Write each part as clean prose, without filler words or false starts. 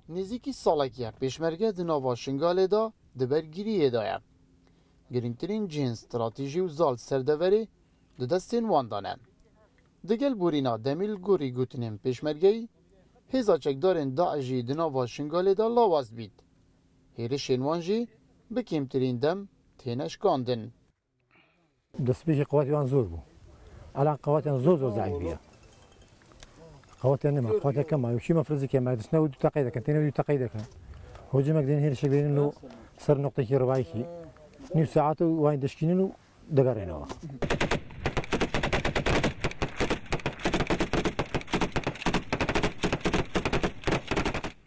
نزیکی سالکیه پیشمرگه دناوا شنگاله دا دبرگیریه دایه. گرینگترین جین استراتیجی و زال سردوری دو دستین واندانه. دگل بورینا دمیل گوری گوتنیم پیشمرگهی هزا چکدارن داعشی دناوا شنگاله دا لاواز بید. هیرشین وانجی بکیمترین دم تینش کاندن. دستبیش قوتی آن زور بود. الان قوتی آن زور ضعیف بیه. قوتی آن نما قوتی کم ما وشی مفرزی که ما دست نود تقیده کن تینو تقیده کن. هجوم کردن هیرش کردن لو سر نقطه کی ربعی کی. نیو ساعت و وین دشکینن و دگرینه.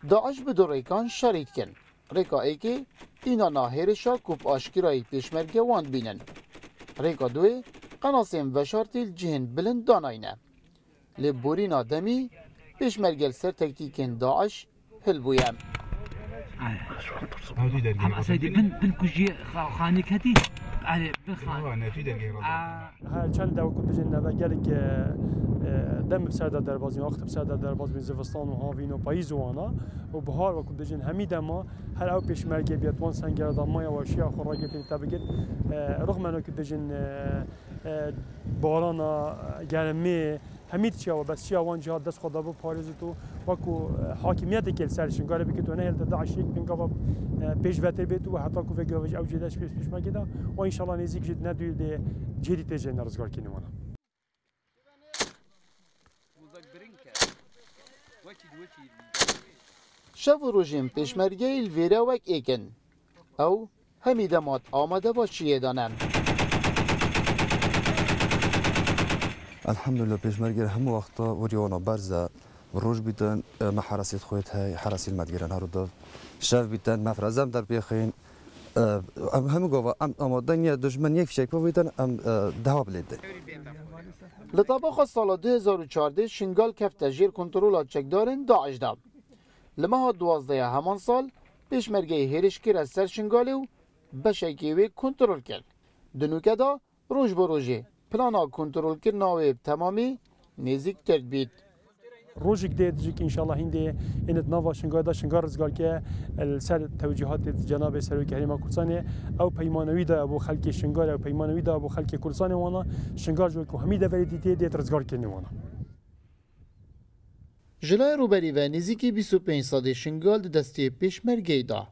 داعش به دو ریکان شرید کن. ریکا ایکی اینا ناهرشا کوب آشکرایی پیشمرگه واند بینن. ریکا دوی قناسیم و شارتیل جهن بلند داناینه. لبورینا دمی پیشمرگل سر تکتیکن داعش هل بویم. هم أسيدي بن كوجي خاني كتي على بخان. هر چند دو كنت جن نوجلك دم بسعادة دربازي وقت بسعادة درباز من زفستان وهاوين وبايز وانا وبهار وكنت جن همي دما هر أو بيشمرجي بيتوان سنجر دمايا وشيا خراجة تبقت رغم أنه كنت جن بارانا جرمي هميت شيا وبس شيا وان جهاد دست خدا بو باريزتو وكو حاكمية كل سرشن قال بيكتو أنا هل تدعش شيء من قبل بيش بتر بيتو وحتى كوفي جوج أو جداش بيش ما كده وإن شاء الله نزيك جد ندو ده جدي تجي نرزقار كيني وانا. شب و روژیم پیشمرگه الویرا وک ایکن او همی دمات آمده باشیه دانم. الحمدلله پیشمرگه هم وقتا وریانا برزه روز بیتن ما حراسیت خویت های حراسی المدگیرن هر دو شب بیتن مفرزم در بیخین هم گفت اما دنیا دشمن یک فشک بیتن دهاب لیده. لطابق سال 2014 شنگال کفت جیر کنترولات چکدارن داعش داد. لماه 12 همان سال پیشمرگه هیرشکر از سر شنگاله و بشکیوی کنترل کرد. دنوکه دا روز با روزه پلانا کنترل کردن تمامی نزدیک ترد بید. روزك ديت ان شاء الله هندي ان تنافا شنغادا شنغار رزقال كه السر توجيهات جناب سروي كريم كرساني او بيمانوي دا ابو خلق شنغار او بيمانوي دا ابو خلق كرساني وانا شنغار جو كو حميده فريديتي ديت رزقال كني وانا جلای روبری و نزدیکی 25 ساده شنگال دستی پیشمرگه دا.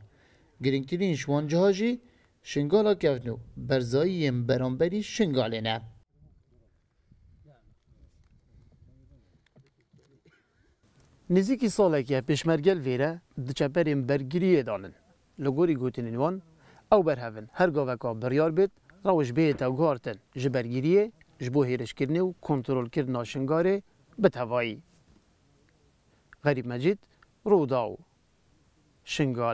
گرینگترین شوان جهاجی شنگالا کفنو برزایی برانبری شنگاله نه. نزدیکی ساله که پیشمرگل ویره دچپریم برگیریه دانن. لگوری گوتنین وان او برهون هر گاوکا بریار بید روش بیت او گارتن جبرگیریه جبو هیرش کرنه و کنترل کردن شنگاره بتوایی. غریب مجید روداو شنگال